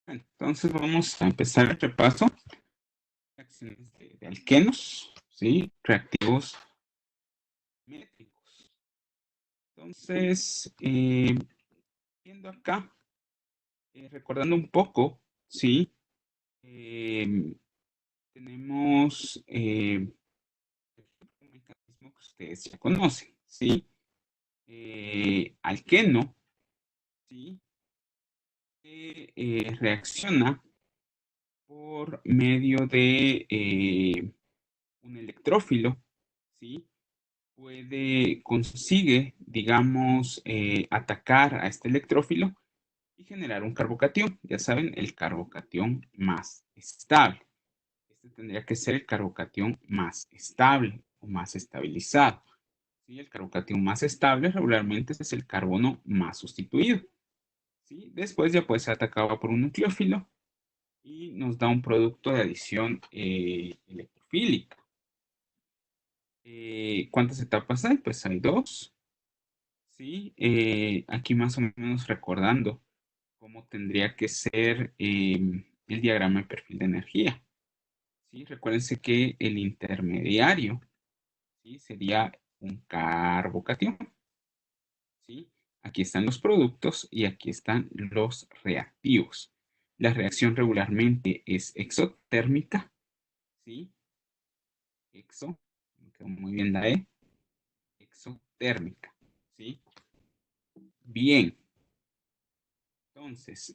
Bueno, entonces vamos a empezar el repaso. Reacciones de alquenos, ¿sí? Reactivos métricos. Entonces, viendo acá, recordando un poco, ¿sí? Tenemos un mecanismo que ustedes ya conocen, ¿sí? Alqueno, ¿sí? Que reacciona por medio de un electrófilo, ¿sí? Consigue, digamos, atacar a este electrófilo y generar un carbocatión. Ya saben, el carbocatión más estable. Este tendría que ser el carbocatión más estable o más estabilizado. ¿Sí? El carbocatión más estable regularmente es el carbono más sustituido. ¿Sí? Después ya puede ser atacado por un nucleófilo y nos da un producto de adición electrofílica. ¿Cuántas etapas hay? Pues hay dos. ¿Sí? Aquí más o menos recordando cómo tendría que ser el diagrama de perfil de energía. ¿Sí? Recuérdense que el intermediario, ¿sí? Sería un carbocatión. ¿Sí? Aquí están los productos y aquí están los reactivos. La reacción regularmente es exotérmica. ¿Sí? Exo, me quedó muy bien la E. Exotérmica. ¿Sí? Bien. Entonces,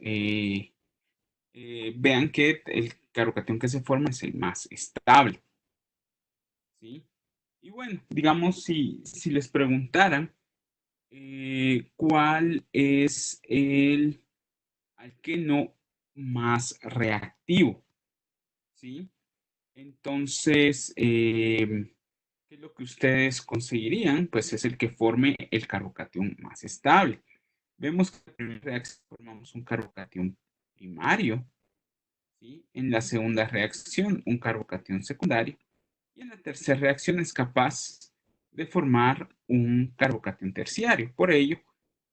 vean que el carbocatión que se forma es el más estable. ¿Sí? Y bueno, digamos, si les preguntaran cuál es el alqueno más reactivo, ¿sí? Entonces, ¿qué es lo que ustedes conseguirían? Pues es el que forme el carbocatión más estable. Vemos que en la primera reacción formamos un carbocatión primario, ¿sí? En la segunda reacción, un carbocatión secundario. Y en la tercera reacción es capaz de formar un carbocatión terciario. Por ello,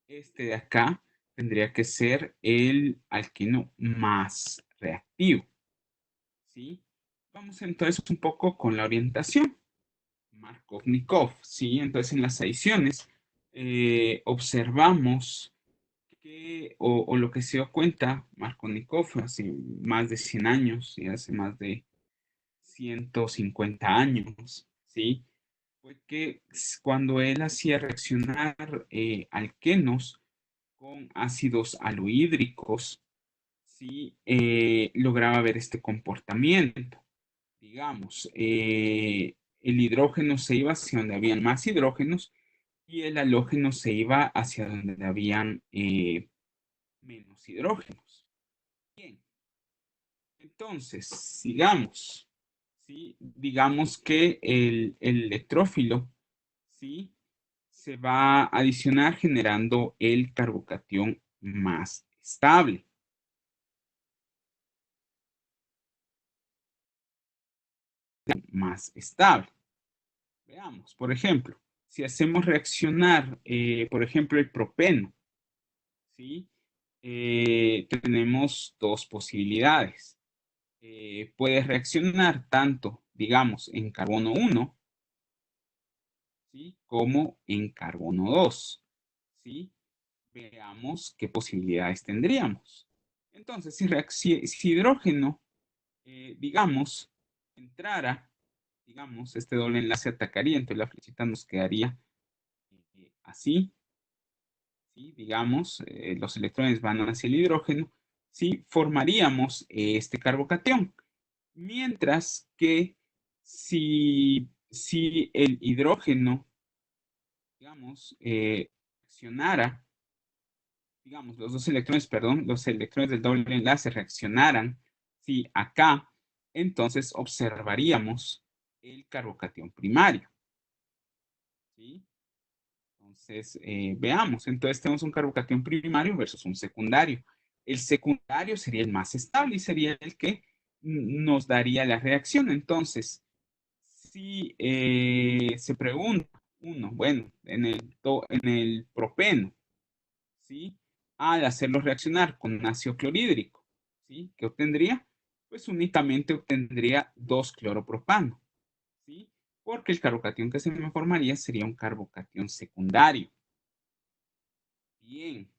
este de acá tendría que ser el alqueno más reactivo. ¿Sí? Vamos entonces un poco con la orientación. Markovnikov, ¿sí? Entonces en las adiciones observamos que, o lo que se dio cuenta Markovnikov hace más de 100 años y hace más de 150 años, ¿sí? Fue que cuando él hacía reaccionar alquenos con ácidos aluhídricos, sí lograba ver este comportamiento. Digamos, el hidrógeno se iba hacia donde habían más hidrógenos y el halógeno se iba hacia donde habían menos hidrógenos. Bien, entonces, sigamos. ¿Sí? Digamos que el electrófilo, ¿sí? Se va a adicionar generando el carbocatión más estable. Más estable. Veamos, por ejemplo, si hacemos reaccionar, por ejemplo, el propeno, ¿sí? Tenemos dos posibilidades. Puede reaccionar tanto, digamos, en carbono 1, ¿sí? Como en carbono 2, ¿sí? Veamos qué posibilidades tendríamos. Entonces, si hidrógeno, digamos, entrara, digamos, este doble enlace atacaría, entonces la flechita nos quedaría así, ¿sí? Digamos, los electrones van hacia el hidrógeno, ¿sí? Formaríamos este carbocatión. Mientras que si el hidrógeno, digamos, reaccionara, digamos, los dos electrones, perdón, los electrones del doble enlace reaccionaran, ¿sí? Acá, entonces observaríamos el carbocatión primario, ¿sí? Entonces, veamos, entonces tenemos un carbocatión primario versus un secundario. El secundario sería el más estable y sería el que nos daría la reacción. Entonces, si se pregunta uno, bueno, en el propeno, ¿sí? Al hacerlo reaccionar con ácido clorhídrico, ¿sí? ¿Qué obtendría? Pues únicamente obtendría 2-cloropropano, ¿sí? Porque el carbocatión que se me formaría sería un carbocatión secundario. Bien.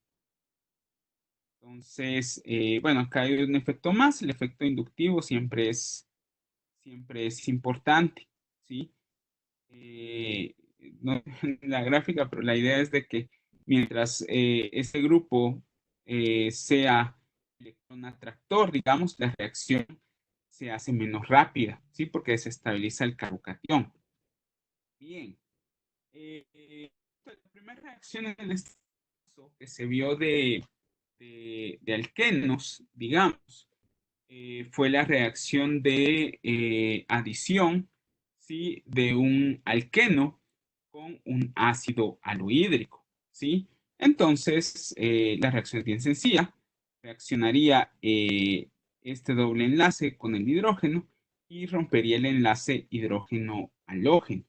Entonces, bueno, acá hay un efecto más. El efecto inductivo siempre es importante, ¿sí? No en la gráfica, pero la idea es de que mientras este grupo sea electrón atractor, digamos, la reacción se hace menos rápida, ¿sí? Porque desestabiliza el carbocatión. Bien. La primera reacción en este caso que se vio de alquenos, digamos, fue la reacción de adición, ¿sí? De un alqueno con un ácido alohídrico, ¿sí? Entonces, la reacción es bien sencilla. Reaccionaría este doble enlace con el hidrógeno y rompería el enlace hidrógeno-halógeno,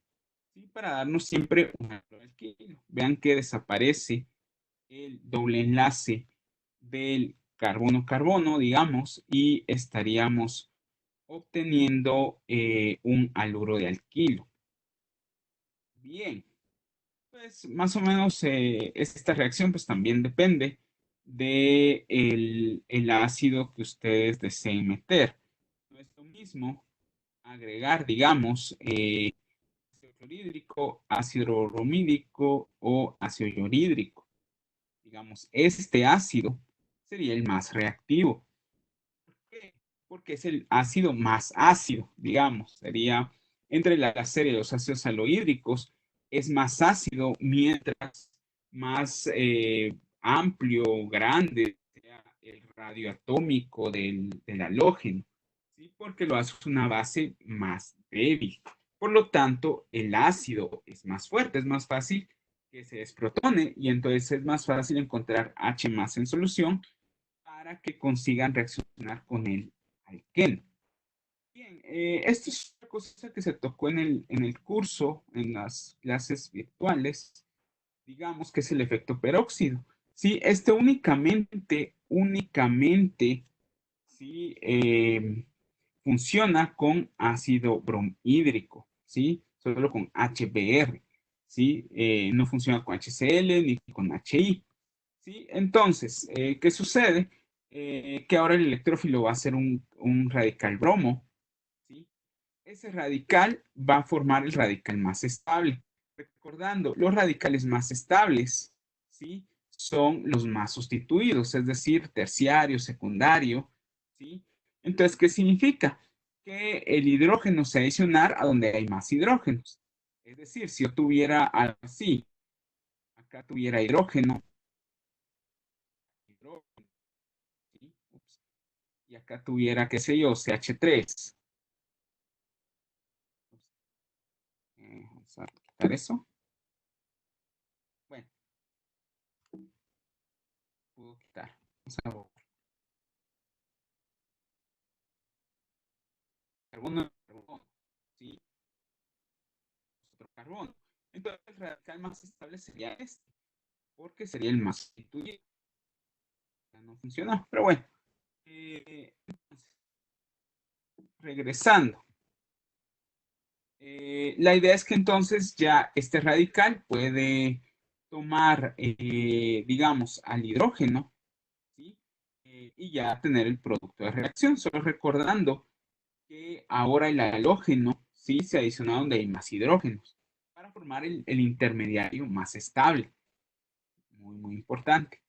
¿sí? Para darnos siempre un alquilo. Vean que desaparece el doble enlace del carbono-carbono, digamos, y estaríamos obteniendo un haluro de alquilo. Bien, pues más o menos esta reacción pues también depende de el ácido que ustedes deseen meter. No es lo mismo agregar, digamos, ácido clorhídrico, ácido bromídico o ácido clorhídrico. Digamos, este ácido sería el más reactivo. ¿Por qué? Porque es el ácido más ácido, digamos, sería entre la serie de los ácidos alohídricos, es más ácido mientras más amplio, grande sea el radio atómico del halógeno, ¿sí? Porque lo hace una base más débil. Por lo tanto, el ácido es más fuerte, es más fácil que se desprotone y entonces es más fácil encontrar H más en solución para que consigan reaccionar con el alqueno. Bien, esto es una cosa que se tocó en el curso, en las clases virtuales, digamos que es el efecto peróxido. Sí, este únicamente, sí, funciona con ácido bromhídrico, ¿sí? Solo con HBr, ¿sí? No funciona con HCl ni con HI. ¿Sí? Entonces, ¿qué sucede? Que ahora el electrófilo va a ser un radical bromo, ¿sí? Ese radical va a formar el radical más estable. Recordando, los radicales más estables, ¿sí? Son los más sustituidos, es decir, terciario, secundario, ¿sí? Entonces, ¿qué significa? Que el hidrógeno se adicionar a donde hay más hidrógenos. Es decir, si yo tuviera algo así, acá tuviera hidrógeno, hidrógeno, ¿sí? Ups. Y acá tuviera, qué sé yo, CH3. Vamos a quitar eso. Bueno, puedo quitar. Vamos a borrar. Carbono, carbono, ¿sí? Otro carbono. Entonces el radical más estable sería este, porque sería el más sustituido. Ya no funcionó, pero bueno. Regresando. La idea es que entonces ya este radical puede tomar, digamos, al hidrógeno, ¿sí? Y ya tener el producto de reacción. Solo recordando que ahora el halógeno, ¿sí? Se adiciona donde hay más hidrógenos para formar el intermediario más estable. Muy, muy importante.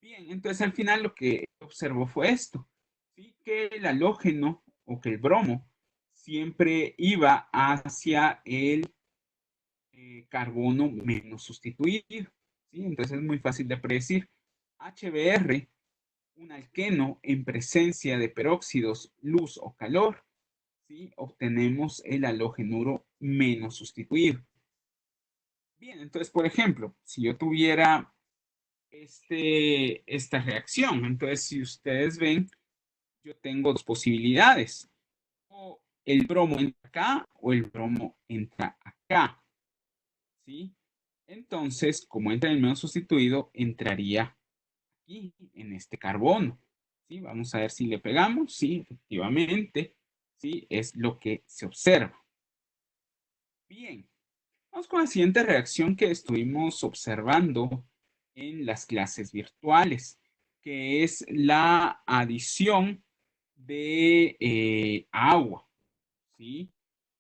Bien, entonces al final lo que observó fue esto, ¿sí? Que el halógeno o que el bromo siempre iba hacia el carbono menos sustituido, ¿sí? Entonces es muy fácil de predecir. HBr, un alqueno en presencia de peróxidos, luz o calor, ¿sí? Obtenemos el halógenuro menos sustituido. Bien, entonces, por ejemplo, si yo tuviera esta reacción, entonces si ustedes ven, yo tengo dos posibilidades. O el bromo entra acá o el bromo entra acá, ¿sí? Entonces, como entra el menos sustituido, entraría aquí, en este carbono, ¿sí? Vamos a ver si le pegamos. Sí, efectivamente, sí, es lo que se observa. Bien, vamos con la siguiente reacción que estuvimos observando en las clases virtuales, que es la adición de agua, ¿sí?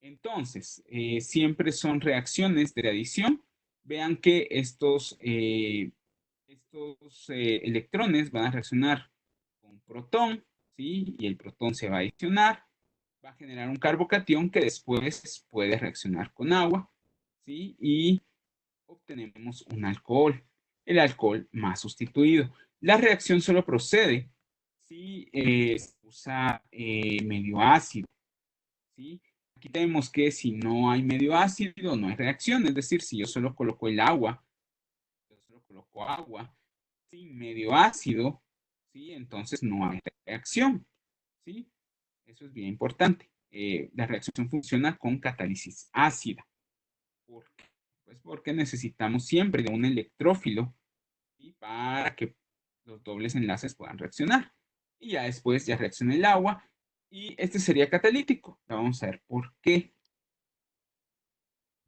Entonces, siempre son reacciones de adición. Vean que estos electrones van a reaccionar con un protón, ¿sí? Y el protón se va a adicionar, va a generar un carbocatión que después puede reaccionar con agua, ¿sí? Y obtenemos un alcohol, el alcohol más sustituido. La reacción solo procede si se usa medio ácido, ¿sí? Aquí tenemos que si no hay medio ácido, no hay reacción, es decir, si yo solo coloco el agua, yo solo coloco agua sin medio ácido, ¿sí? Entonces no hay reacción, ¿sí? Eso es bien importante. La reacción funciona con catálisis ácida. ¿Por qué? Pues porque necesitamos siempre de un electrófilo, ¿sí? Para que los dobles enlaces puedan reaccionar. Y ya después ya reacciona el agua y este sería catalítico. Vamos a ver por qué.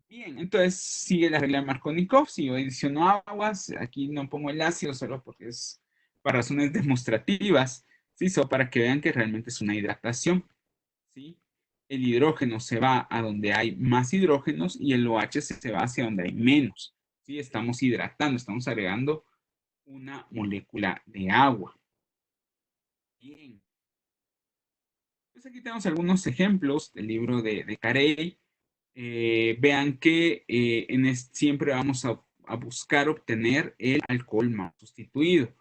Bien, entonces sigue la regla de Markovnikov. Si yo adiciono aguas, aquí no pongo el ácido solo porque es para razones demostrativas, ¿sí? Solo para que vean que realmente es una hidratación, ¿sí? El hidrógeno se va a donde hay más hidrógenos y el OH se va hacia donde hay menos, ¿sí? Estamos hidratando, estamos agregando una molécula de agua. Bien. Pues aquí tenemos algunos ejemplos del libro de Carey. Vean que siempre vamos a buscar obtener el alcohol más sustituido.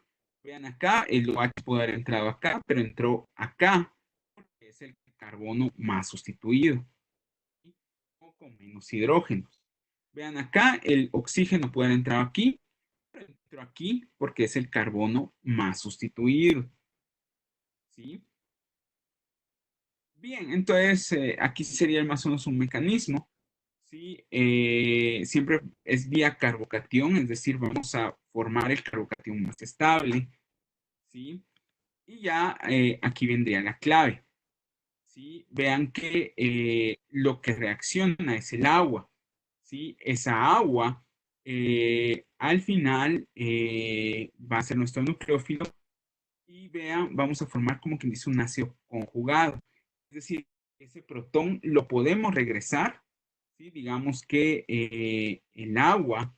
Vean acá, el OH puede haber entrado acá, pero entró acá, porque es el carbono más sustituido, ¿sí? O con menos hidrógenos. Vean acá, el oxígeno puede haber entrado aquí, pero entró aquí porque es el carbono más sustituido, ¿sí? Bien, entonces aquí sería más o menos un mecanismo. Sí, siempre es vía carbocatión, es decir, vamos a formar el carbocatión más estable, ¿sí? Y ya aquí vendría la clave, ¿sí? Vean que lo que reacciona es el agua, ¿sí? Esa agua al final va a ser nuestro nucleófilo y vean, vamos a formar como quien dice un ácido conjugado, es decir, ese protón lo podemos regresar. ¿Sí? Digamos que el agua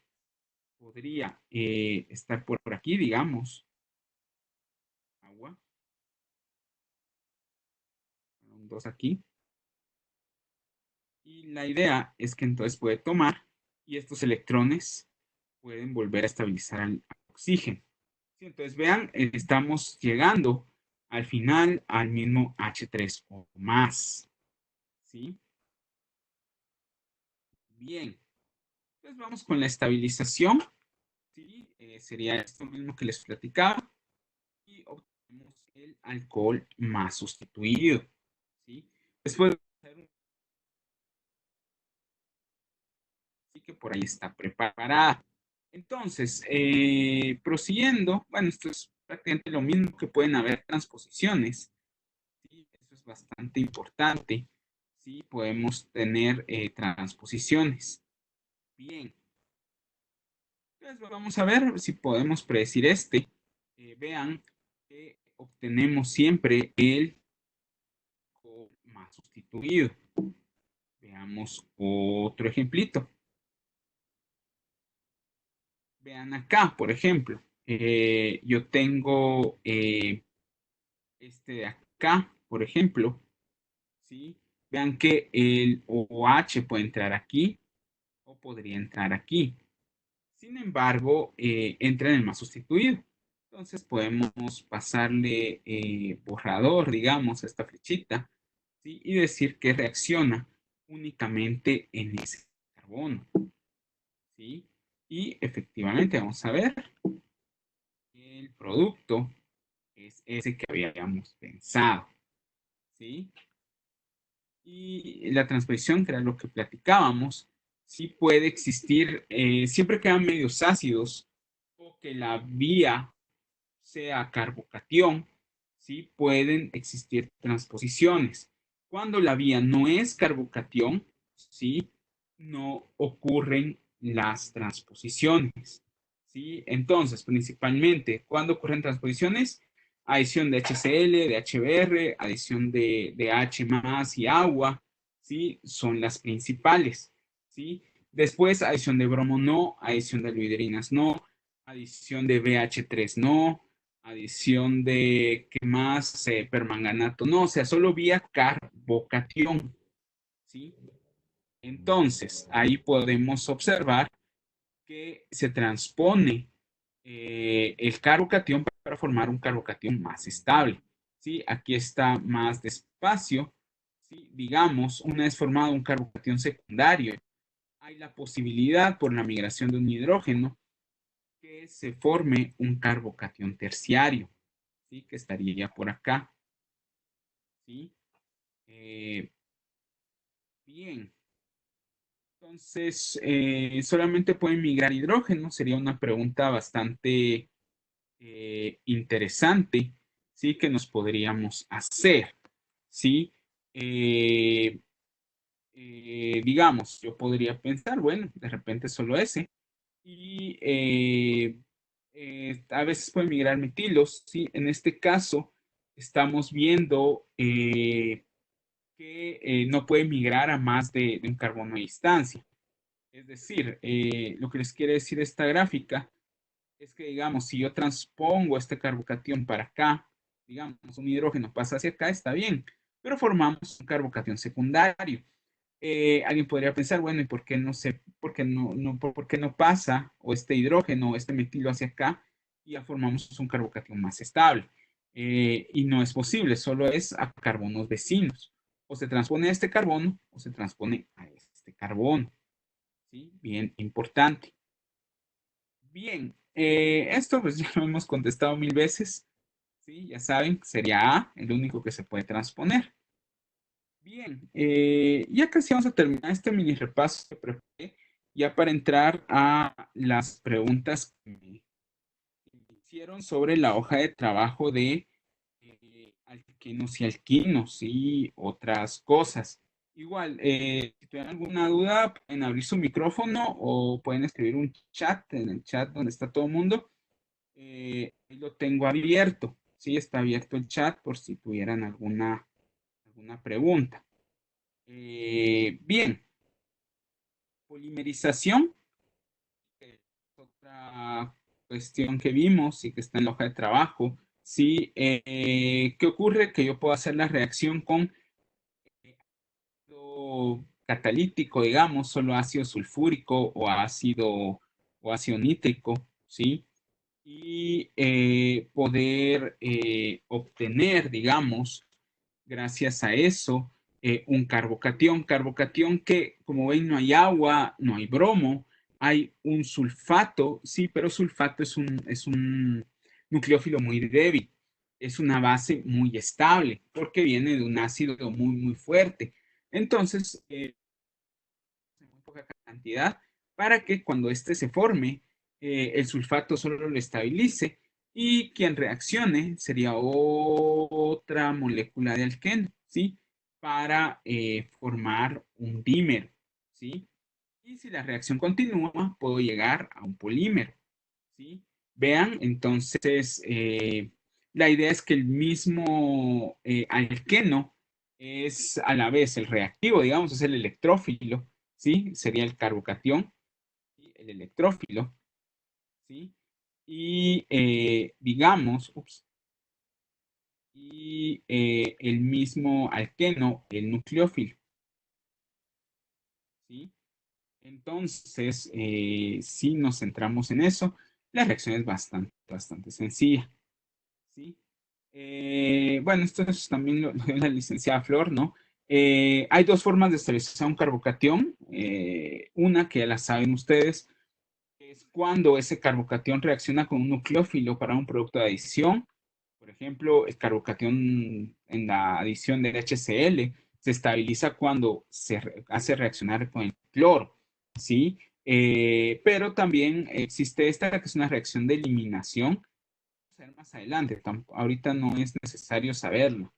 podría estar por aquí, digamos. Agua, un 2 aquí. Y la idea es que entonces puede tomar y estos electrones pueden volver a estabilizar al oxígeno. ¿Sí? Entonces vean, estamos llegando al final al mismo H3 o más. ¿Sí? Bien. Entonces vamos con la estabilización. ¿Sí? Sería esto mismo que les platicaba. Y obtenemos el alcohol más sustituido, ¿sí? Después de hacer así que por ahí está preparada. Entonces, prosiguiendo, bueno, esto es prácticamente lo mismo que pueden haber transposiciones, ¿sí? Eso es bastante importante, ¿sí? Podemos tener transposiciones. Bien, entonces vamos a ver si podemos predecir este. Vean que obtenemos siempre el más sustituido. Veamos otro ejemplito. Vean acá, por ejemplo, yo tengo este de acá, por ejemplo, ¿sí? Vean que el OH puede entrar aquí o podría entrar aquí. Sin embargo, entra en el más sustituido. Entonces podemos pasarle borrador, digamos, a esta flechita, ¿sí? Y decir que reacciona únicamente en ese carbono, ¿sí? Y efectivamente vamos a ver el producto es ese que habíamos pensado, ¿sí? Y la transposición, que era lo que platicábamos, sí puede existir, siempre quedan medios ácidos o que la vía sea carbocatión, ¿sí? Pueden existir transposiciones. Cuando la vía no es carbocatión, ¿sí? No ocurren las transposiciones, ¿sí? Entonces, principalmente, ¿cuándo ocurren transposiciones? Adición de HCl, de HBr, adición de H más y agua, ¿sí? Son las principales, ¿sí? Después, adición de bromo no, adición de anhidrinas no, adición de BH3 no, adición de, ¿qué más? Permanganato no, o sea, solo vía carbocatión, ¿sí? Entonces, ahí podemos observar que se transpone el carbocatión para formar un carbocatión más estable, ¿sí? Aquí está más despacio, ¿sí? Digamos, una vez formado un carbocatión secundario, hay la posibilidad por la migración de un hidrógeno que se forme un carbocatión terciario, ¿sí? Que estaría por acá, ¿sí? Eh, bien, entonces solamente pueden migrar hidrógeno, sería una pregunta bastante interesante, ¿sí? Que nos podríamos hacer, ¿sí? Eh, digamos, yo podría pensar, bueno, de repente solo ese, y a veces pueden migrar metilos, ¿sí? En este caso, estamos viendo que no puede migrar a más de un carbono a distancia. Es decir, lo que les quiere decir esta gráfica es que, digamos, si yo transpongo este carbocatión para acá, digamos, un hidrógeno pasa hacia acá, está bien, pero formamos un carbocatión secundario. Alguien podría pensar, bueno, ¿y por qué no se, por qué no pasa o este hidrógeno o este metilo hacia acá y ya formamos un carbocatión más estable? Y no es posible, solo es a carbonos vecinos. O se transpone a este carbono o se transpone a este carbono. ¿Sí? Bien importante. Bien, esto pues ya lo hemos contestado mil veces. ¿Sí? Ya saben, sería A, el único que se puede transponer. Bien, ya casi vamos a terminar este mini repaso que preparé, ya para entrar a las preguntas que me hicieron sobre la hoja de trabajo de alquenos y alquinos y otras cosas. Igual, si tienen alguna duda, pueden abrir su micrófono o pueden escribir un chat en el chat donde está todo el mundo. Ahí lo tengo abierto. Sí, está abierto el chat por si tuvieran alguna pregunta. Bien, polimerización, que es otra cuestión que vimos y que está en la hoja de trabajo. Sí, ¿qué ocurre? Que yo puedo hacer la reacción con ácido catalítico, digamos, solo ácido sulfúrico o ácido nítrico, ¿sí? Y poder obtener, digamos, gracias a eso, un carbocatión. Carbocatión que, como ven, no hay agua, no hay bromo, hay un sulfato, sí, pero sulfato es un nucleófilo muy débil, es una base muy estable, porque viene de un ácido muy, muy fuerte. Entonces, en muy poca cantidad, para que cuando éste se forme, el sulfato solo lo estabilice y quien reaccione sería otra molécula de alqueno, ¿sí? Para formar un dímero, ¿sí? Y si la reacción continúa, puedo llegar a un polímero, ¿sí? Vean, entonces, la idea es que el mismo alqueno es a la vez el reactivo, digamos, es el electrófilo, ¿sí? Sería el carbocatión, ¿sí? El electrófilo, ¿sí? Y digamos, el mismo alqueno, el nucleófilo, ¿sí? Entonces, si nos centramos en eso, la reacción es bastante sencilla, ¿sí? Bueno, esto es también lo de la licenciada Flor, ¿no? Hay dos formas de estabilizar un carbocatión. Una que ya la saben ustedes, es cuando ese carbocatión reacciona con un nucleófilo para un producto de adición. Por ejemplo, el carbocatión en la adición del HCl se estabiliza cuando se hace reaccionar con el cloro, ¿sí? Pero también existe esta que es una reacción de eliminación ver más adelante. Ahorita no es necesario saberlo.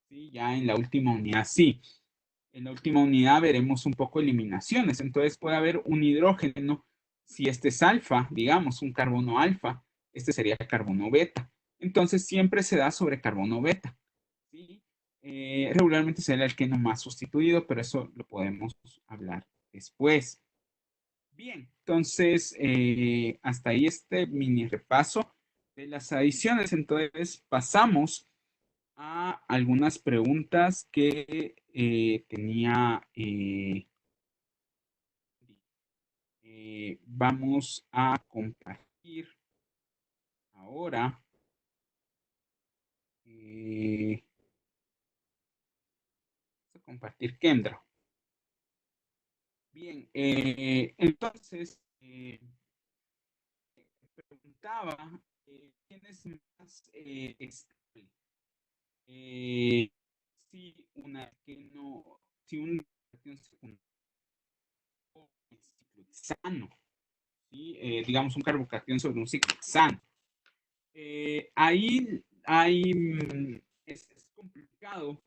¿Sí? Ya en la última unidad sí. En la última unidad veremos un poco eliminaciones. Entonces puede haber un hidrógeno. Si este es alfa, digamos, un carbono alfa, este sería carbono beta. Entonces siempre se da sobre carbono beta. ¿Sí? Regularmente será el alqueno más sustituido, pero eso lo podemos hablar después. Bien, entonces hasta ahí este mini repaso de las adiciones. Entonces pasamos a algunas preguntas que tenía. Vamos a compartir ahora. Vamos a compartir Kendra. Bien, entonces preguntaba quién es más estable. Si una que no, si un cation secundario ciclohexano, ¿sí? Digamos un carbocatión sobre un ciclohexano. Ahí es complicado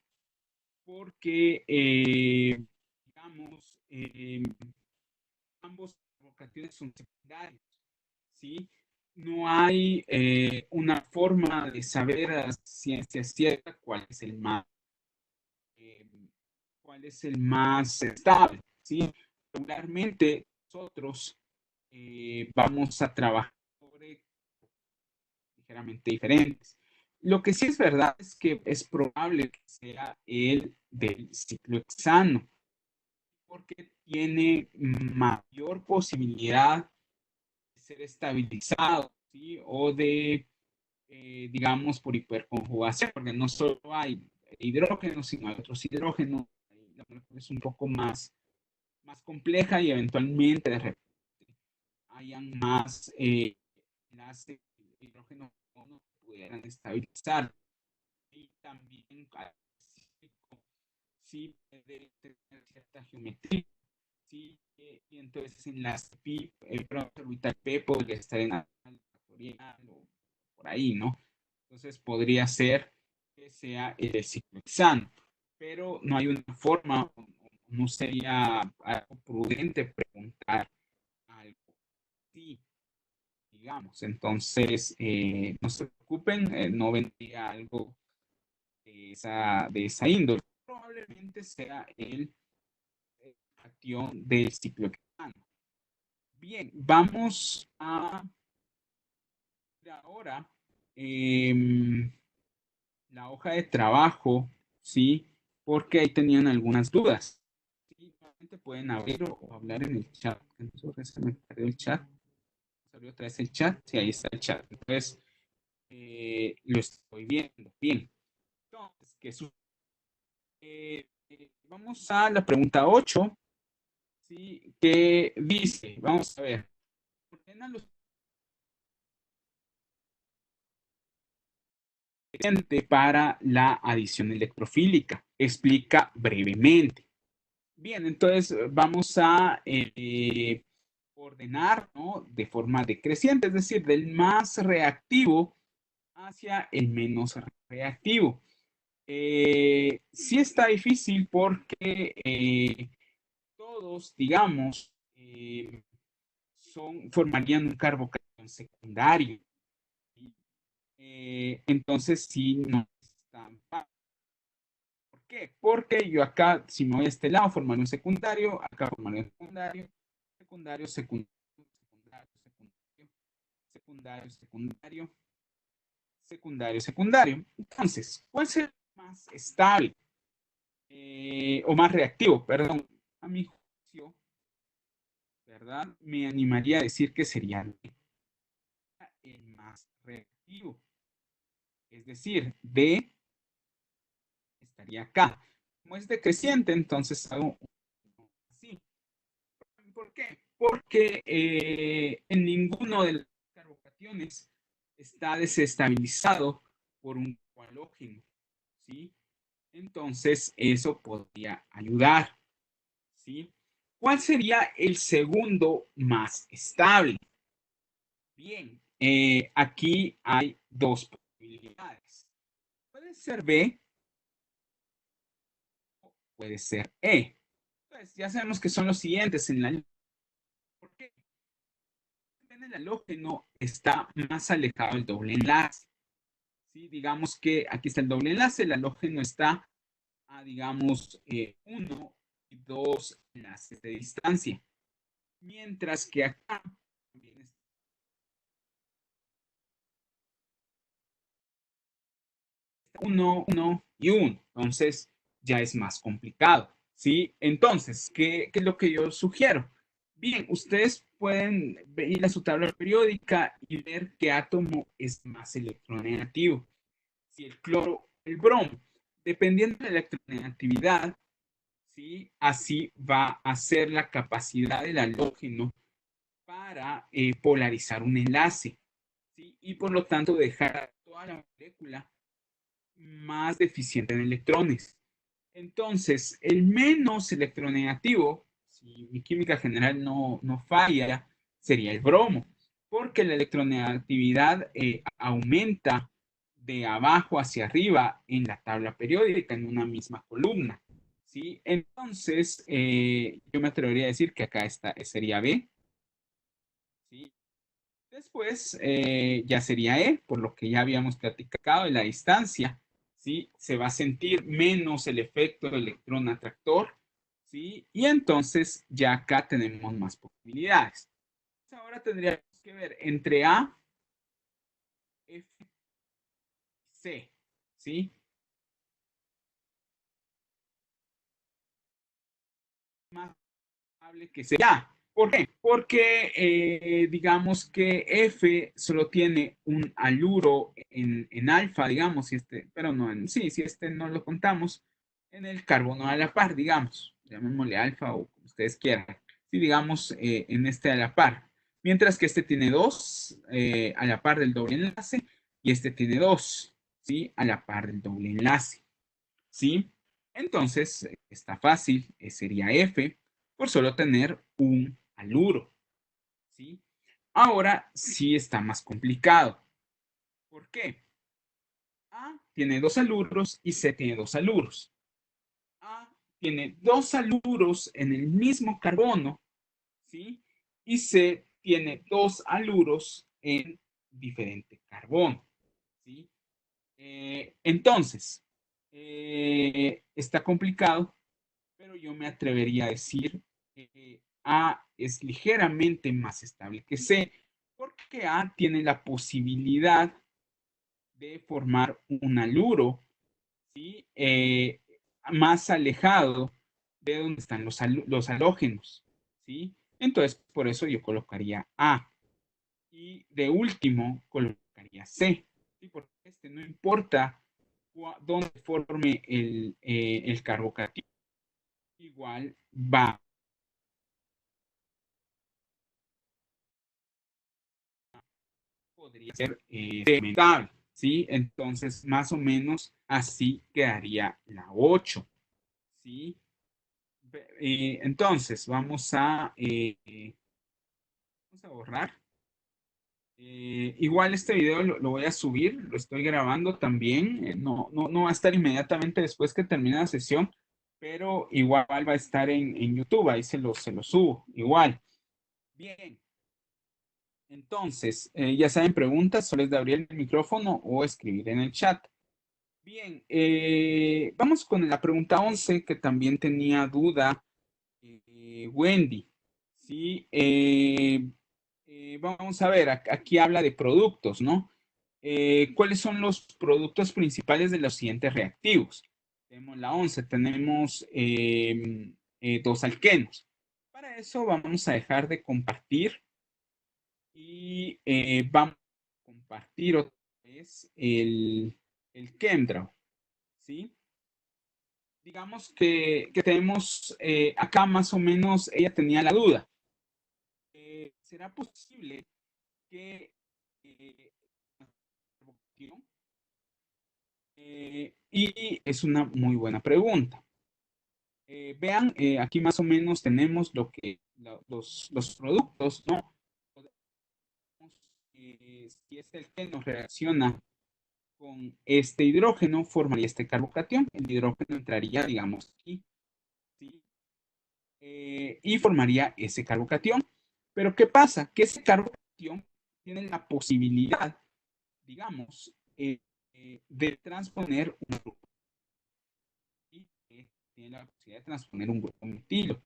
porque, digamos, ambos carbocationes son secundarios, ¿sí? No hay una forma de saber a ciencia cierta eh, cuál es el más estable, ¿sí? Regularmente nosotros vamos a trabajar sobre ligeramente diferentes. Lo que sí es verdad es que es probable que sea el del ciclohexano, porque tiene mayor posibilidad de ser estabilizado, ¿sí? O de, digamos, por hiperconjugación, porque no solo hay hidrógeno, sino hay otros hidrógenos. La molécula es un poco más compleja y eventualmente de repente hayan más enlaces de hidrógeno no pudieran estabilizar. Y también sí puede tener cierta geometría. Sí, y entonces en las pi, pronto orbital P podría estar en la factorial o por ahí, ¿no? Entonces podría ser que sea el ciclohexano, pero no hay una forma, no sería algo prudente preguntar algo así, digamos. Entonces, no se preocupen, no vendría algo de esa índole. Probablemente sea el cation del ciclohexano. Bien, vamos a ver ahora la hoja de trabajo, ¿sí? Porque ahí tenían algunas dudas. ¿Sí? Pueden abrir o hablar en el chat. Entonces se me perdió el chat. Salió otra vez el chat. Sí, ahí está el chat. Entonces, lo estoy viendo. Bien. Entonces, vamos a la pregunta 8, ¿sí? Que dice, vamos a ver, ordena los para la adición electrofílica. Explica brevemente. Bien, entonces vamos a ordenar, ¿no? De forma decreciente, es decir, del más reactivo hacia el menos reactivo. Sí está difícil porque todos, digamos, formarían un carbocatión secundario. Entonces, sí, no es tan fácil. ¿Por qué? Porque yo acá, si me voy a este lado, formaré un secundario, acá formaré un secundario, secundario, secundario, secundario, secundario, secundario, secundario, secundario. Entonces, ¿cuál es el más estable o más reactivo? Perdón, a mi juicio, ¿verdad? Me animaría a decir que sería el más reactivo. Es decir, D estaría acá. Como es decreciente, entonces hago así. ¿Por qué? Porque en ninguno de los carbocationes está desestabilizado por un halógeno, ¿sí? Entonces, eso podría ayudar, ¿sí? ¿Cuál sería el segundo más estable? Bien, aquí hay dos posibilidades. Puede ser B, puede ser E. Pues ya sabemos que son los siguientes en la lista. ¿Por qué? El halógeno está más alejado del doble enlace. ¿Sí? Digamos que aquí está el doble enlace, el halógeno está a, digamos, 1 y 2 enlaces de distancia. Mientras que acá también está 1, 1 y 1. Entonces ya es más complicado. ¿Sí? Entonces, ¿qué es lo que yo sugiero? Bien, ustedes pueden ir a su tabla periódica y ver qué átomo es más electronegativo. Si el cloro o el bromo. Dependiendo de la electronegatividad, ¿sí? Así va a ser la capacidad del halógeno para polarizar un enlace, ¿sí? Y por lo tanto dejar toda la molécula más deficiente en electrones. Entonces, el menos electronegativo, si mi química general no falla, sería el bromo, porque la electronegatividad aumenta de abajo hacia arriba en la tabla periódica, en una misma columna. ¿Sí? Entonces, yo me atrevería a decir que acá sería B. ¿Sí? Después ya sería E, por lo que ya habíamos platicado de la distancia, ¿sí? Se va a sentir menos el efecto electrón atractor, ¿sí? Y entonces ya acá tenemos más posibilidades. Ahora tendríamos que ver entre A, F, C, ¿sí? Más probable que sea. ¿Por qué? Porque digamos que F solo tiene un haluro en alfa, digamos, pero no sí, si este no lo contamos, en el carbono a la par, digamos, llamémosle alfa o como ustedes quieran, si digamos en este a la par, mientras que este tiene dos a la par del doble enlace y este tiene dos, ¿sí? A la par del doble enlace. ¿Sí? Entonces, está fácil, sería F, por solo tener un haluro, ¿sí? Ahora sí está más complicado. ¿Por qué? A tiene dos haluros y C tiene dos haluros. A tiene dos haluros en el mismo carbono, ¿sí? Y C tiene dos haluros en diferente carbono, ¿sí? Entonces, está complicado, pero yo me atrevería a decir que A es ligeramente más estable que C, porque A tiene la posibilidad de formar un haluro, ¿sí? Más alejado de donde están los halógenos, ¿sí? Entonces, por eso yo colocaría A. Y de último, colocaría C, ¿sí? Porque no importa dónde forme el carbocatión, igual va. Podría ser segmentable, ¿sí? Entonces, más o menos así quedaría la 8, ¿sí? Entonces, vamos a borrar. Igual este video lo voy a subir, lo estoy grabando también. No va a estar inmediatamente después que termine la sesión, pero igual va a estar en YouTube, ahí se lo subo, igual. Bien, entonces, ya saben, preguntas, solo es de abrir el micrófono o escribir en el chat. Bien, vamos con la pregunta 11 que también tenía duda Wendy. Sí, vamos a ver, aquí habla de productos, ¿no? ¿Cuáles son los productos principales de los siguientes reactivos? Tenemos la 11, tenemos dos alquenos. Para eso vamos a dejar de compartir y vamos a compartir otra vez el ChemDraw, ¿sí? Digamos que tenemos acá más o menos, ella tenía la duda. ¿Será posible que eh, y es una muy buena pregunta. Vean, aquí más o menos tenemos los productos, ¿no? Podemos si este alqueno reacciona con este hidrógeno, formaría este carbocatión. El hidrógeno entraría, digamos, aquí, ¿sí? Y formaría ese carbocatión. Pero ¿qué pasa? Que ese carbocatión tiene la posibilidad, digamos, de transponer un grupo. Y tiene la posibilidad de transponer un grupo metilo.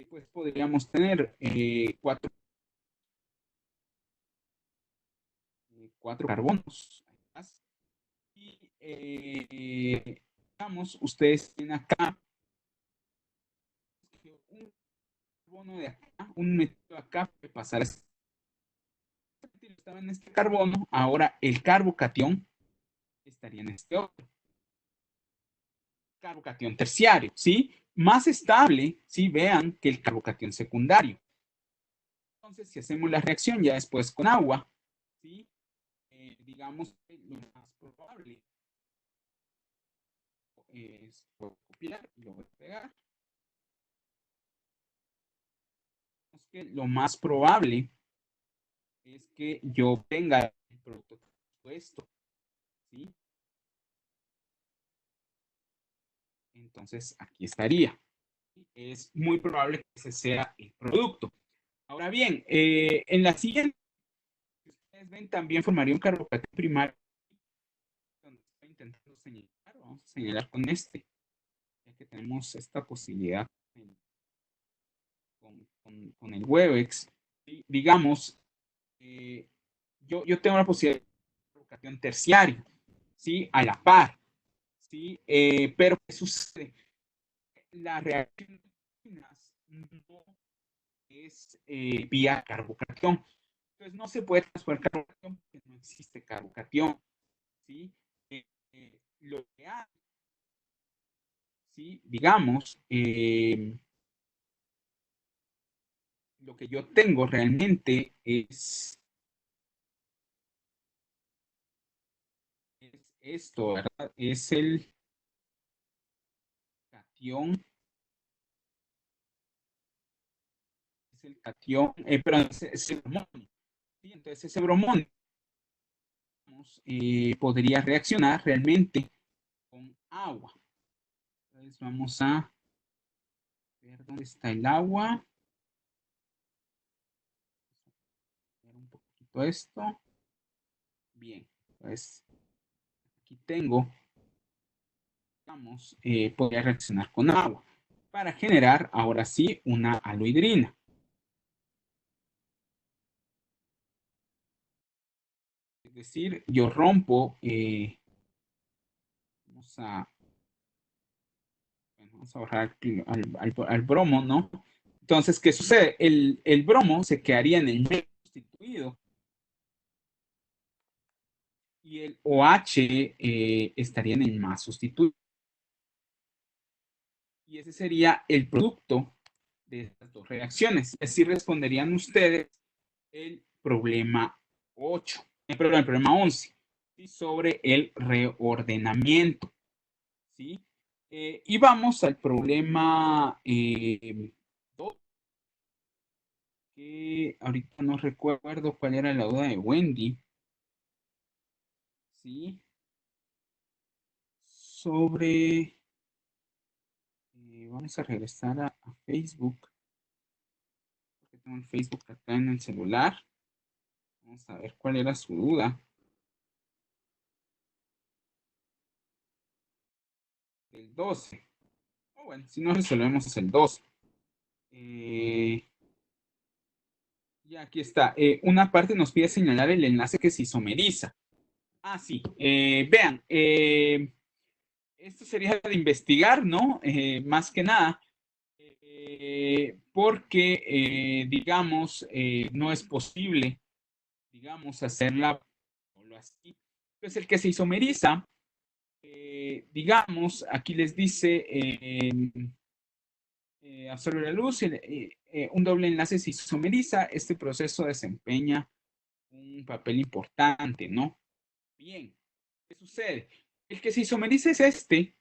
Pues podríamos tener cuatro carbonos. Y digamos, ustedes tienen acá un carbono de acá, un metilo acá, puede pasar a este, estaba en este carbono, ahora el carbocatión estaría en este otro. Carbocatión terciario, ¿sí? Más estable, ¿sí? Vean que el carbocatión secundario. Entonces, si hacemos la reacción ya después con agua, ¿sí? Digamos que lo más probable es copiar y lo voy a pegar. Es que lo más probable es que yo tenga el producto puesto, ¿sí? Entonces, aquí estaría. Es muy probable que ese sea el producto. Ahora bien, en la siguiente, ustedes ven, también formaría un carbocatión primario. Donde estoy intentando señalar, vamos a señalar con este, ya que tenemos esta posibilidad con el Webex. ¿Sí? Digamos, yo tengo la posibilidad de carbocatión terciario, ¿sí? A la par, ¿sí? Pero ¿qué sucede? La reacción no es vía carbocatión. Entonces no se puede transformar carbocatión porque no existe carbocatión, ¿sí? Lo que hay, ¿sí? Digamos, lo que yo tengo realmente es esto, ¿verdad? Es el cation, perdón, ese bromonio, ¿sí? Entonces ese bromonio podría reaccionar realmente con agua. Entonces vamos a ver dónde está el agua. Ver un poquito esto. Bien, pues aquí tengo, vamos, podría reaccionar con agua para generar ahora sí una aloidrina. Es decir, yo rompo, vamos a, bueno, vamos a borrar al bromo, ¿no? Entonces, ¿qué sucede? El bromo se quedaría en el medio sustituido y el OH estaría en el más sustituido. Y ese sería el producto de estas dos reacciones. Así responderían ustedes el problema 8, perdón, el problema 11, ¿sí? Sobre el reordenamiento, ¿sí? Y vamos al problema 2, que ahorita no recuerdo cuál era la duda de Wendy, ¿sí? Sobre, vamos a regresar a Facebook, porque tengo el Facebook acá en el celular. Vamos a ver cuál era su duda. El 12. Oh, bueno, si no resolvemos el 12. Ya aquí está. Una parte nos pide señalar el enlace que se isomeriza. Ah, sí. Vean, esto sería de investigar, ¿no? Más que nada, porque, digamos, no es posible, digamos, hacerla así. Entonces, el que se isomeriza, digamos, aquí les dice, absorbe la luz, un doble enlace se isomeriza, este proceso desempeña un papel importante, ¿no? Bien, ¿qué sucede? El que se isomeriza es este,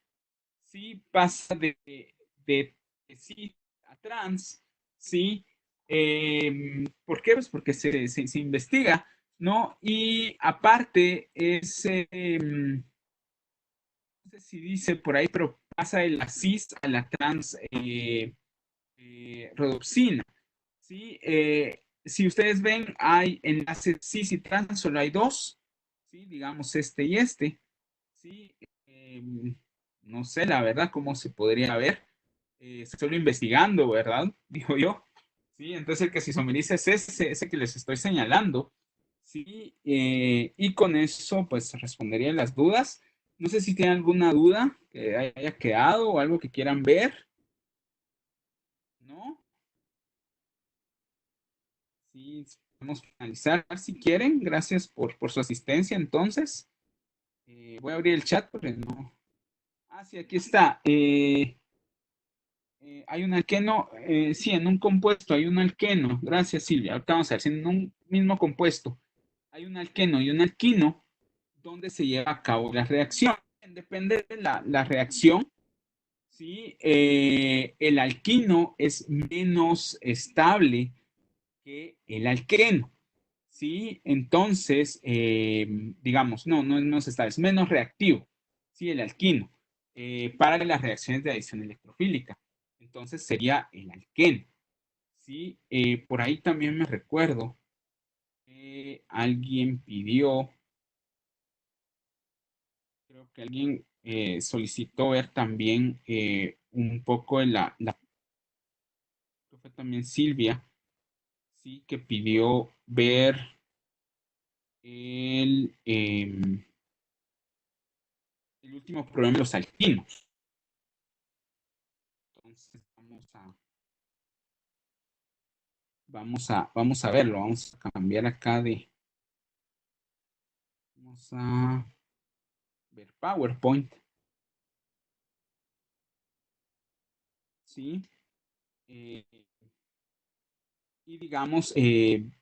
sí pasa de sí a trans, sí, ¿Por qué? Pues porque se investiga, ¿no? Y aparte, no sé si dice por ahí, pero pasa de la cis a la trans rodopsina, ¿sí? Si ustedes ven, hay enlaces cis y trans, solo hay dos, ¿sí? Digamos este y este, ¿sí? No sé, la verdad, cómo se podría ver. Solo investigando, ¿verdad? Digo yo. Sí, entonces el que se isomeriza es ese que les estoy señalando. Sí, y con eso, pues respondería las dudas. No sé si tienen alguna duda que haya quedado o algo que quieran ver, ¿no? Sí, podemos finalizar si quieren. Gracias por su asistencia. Entonces, voy a abrir el chat porque no. Ah, sí, aquí está. Hay un alqueno, sí, en un compuesto hay un alqueno. Gracias, Silvia. Ahorita vamos a ver si en un mismo compuesto hay un alqueno y un alquino donde se lleva a cabo la reacción. Depende de la reacción, ¿sí? El alquino es menos estable que el alqueno, ¿sí? Entonces, digamos, no es menos estable, es menos reactivo, ¿sí? El alquino, para las reacciones de adición electrofílica. Entonces sería el alqueno, ¿sí? Por ahí también me recuerdo que alguien pidió, creo que alguien solicitó ver también un poco de creo que fue también Silvia, ¿sí? Que pidió ver el último problema de los alquinos. Entonces vamos a verlo, vamos a cambiar acá vamos a ver PowerPoint, ¿sí? Eh, y digamos,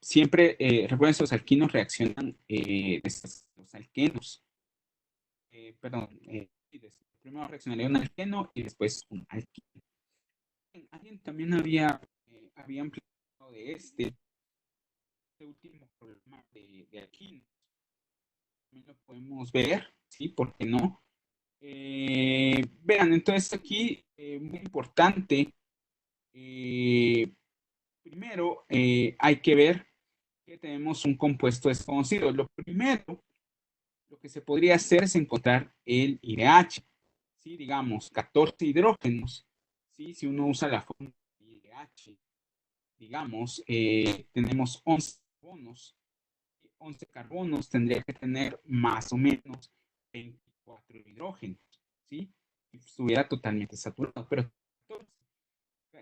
siempre, recuerden, los alquinos reaccionan, los alquenos, perdón, primero reaccionaría un alqueno y después un alquino. Alguien también había ampliado de este último problema de alquinos. También lo podemos ver, ¿sí? ¿Por qué no? Vean, entonces aquí, muy importante, eh, primero hay que ver que tenemos un compuesto desconocido. Lo primero, lo que se podría hacer es encontrar el IDH, ¿sí? Digamos, 14 hidrógenos, ¿sí? Si uno usa la fórmula de IDH, digamos, tenemos 11 carbonos. 11 carbonos tendría que tener más o menos 24 hidrógenos, ¿sí? Si estuviera totalmente saturado, pero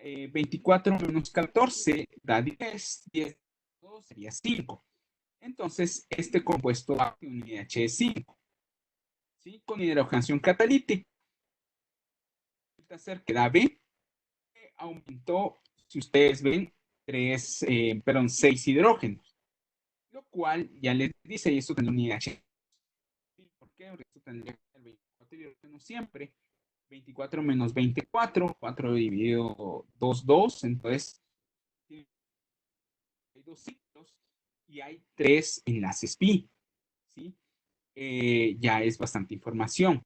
24 menos 14 da 10, 10 sería 5. Entonces, este compuesto va a un IH de 5, ¿sí? Con hidrogenación catalítica, resulta ser que da B, aumentó, si ustedes ven, 6 hidrógenos, lo cual ya les dice, y esto tendría un IH. ¿Por qué? Porque esto tendría que ser 24 hidrógenos siempre. 24 menos 24, 4 dividido 2, 2, entonces hay dos ciclos y hay 3 enlaces pi, ¿sí? Ya es bastante información.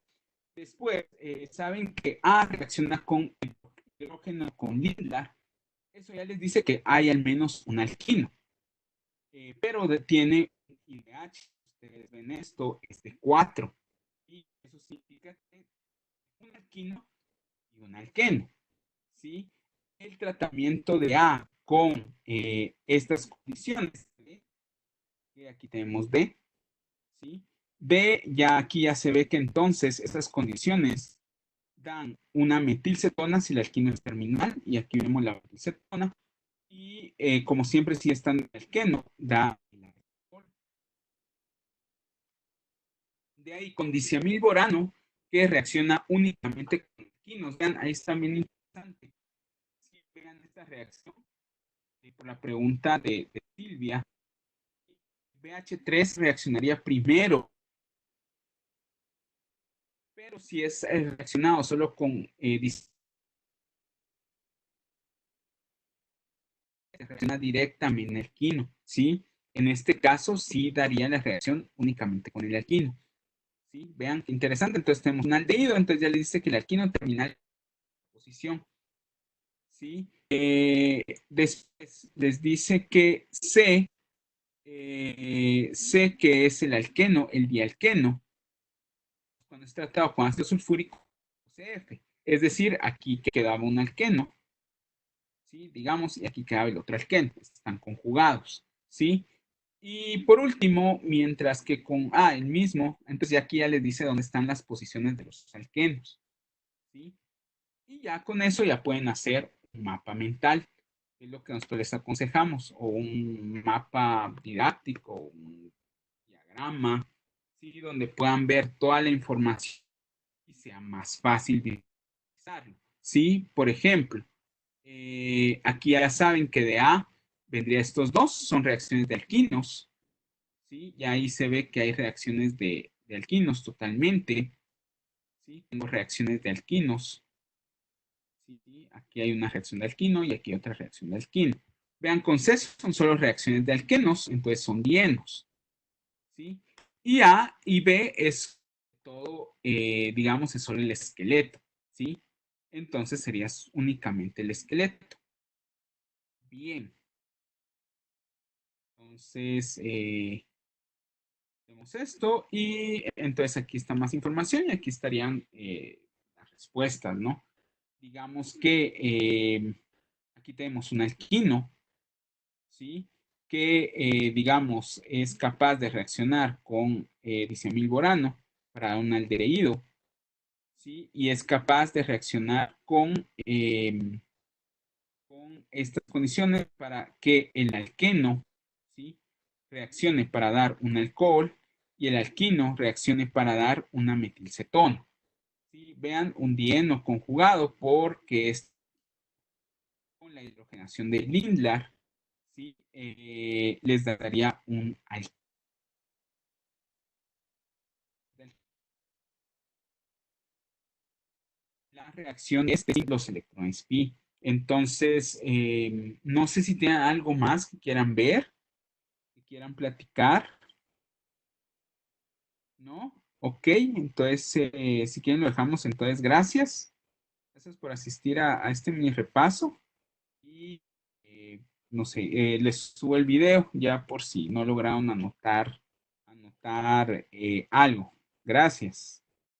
Después, saben que A reacciona con el hidrógeno con Lindlar. Eso ya les dice que hay al menos un alquino, pero tiene un IDH. Ustedes ven esto, es de 4. Y eso significa que un alquino y un alqueno, ¿sí? El tratamiento de A con estas condiciones, ¿sí? Aquí tenemos B, ¿sí? B, ya aquí ya se ve que entonces esas condiciones dan una metilcetona si el alquino es terminal, y aquí vemos la metilcetona, y como siempre si está en el alqueno, da el alcohol. De ahí con diciamilborano, que reacciona únicamente con alquinos. Vean, ahí está bien interesante. Si vean esta reacción, por la pregunta de Silvia, BH3 reaccionaría primero, pero si es reaccionado solo con que reacciona directamente en el alquino, ¿sí? En este caso, sí daría la reacción únicamente con el alquino. ¿Sí? Vean qué interesante. Entonces tenemos un aldehído, entonces ya le dice que el alquino termina en posición. ¿Sí? Después les dice que C, que es el alqueno, el dialqueno, cuando es tratado con ácido sulfúrico, CF. Es decir, aquí quedaba un alqueno, ¿sí? Digamos, y aquí quedaba el otro alqueno. Están conjugados, ¿sí? Y por último, mientras que con el mismo, entonces aquí ya les dice dónde están las posiciones de los alquenos, ¿sí? Y ya con eso ya pueden hacer un mapa mental, que es lo que nosotros les aconsejamos, o un mapa didáctico, un diagrama, ¿sí? Donde puedan ver toda la información y sea más fácil visualizarlo, ¿sí? Por ejemplo, aquí ya saben que de A vendría estos dos, son reacciones de alquinos, ¿sí? Y ahí se ve que hay reacciones de alquinos totalmente, ¿sí? Tengo reacciones de alquinos, ¿sí? Aquí hay una reacción de alquino y aquí otra reacción de alquino. Vean, con C son solo reacciones de alquenos, entonces son dienos, ¿sí? Y A y B es todo, digamos, es solo el esqueleto, ¿sí? Entonces sería únicamente el esqueleto. Bien. Entonces, tenemos esto y entonces aquí está más información y aquí estarían las respuestas, ¿no? Digamos que aquí tenemos un alquino, ¿sí? Que, digamos, es capaz de reaccionar con dicamilborano para un aldehído, ¿sí? Y es capaz de reaccionar con estas condiciones para que el alqueno, ¿sí? Reaccione para dar un alcohol y el alquino reaccione para dar una metilcetona. ¿Sí? Vean, un dieno conjugado porque es con la hidrogenación de Lindlar, ¿sí? Les daría un alquino. La reacción de los electrones pi. Entonces, no sé si tienen algo más que quieran ver, que quieran platicar, ¿no? Ok, entonces, si quieren lo dejamos. Entonces, gracias. Gracias por asistir a este mini repaso. Y, no sé, les subo el video ya por si no lograron anotar algo. Gracias.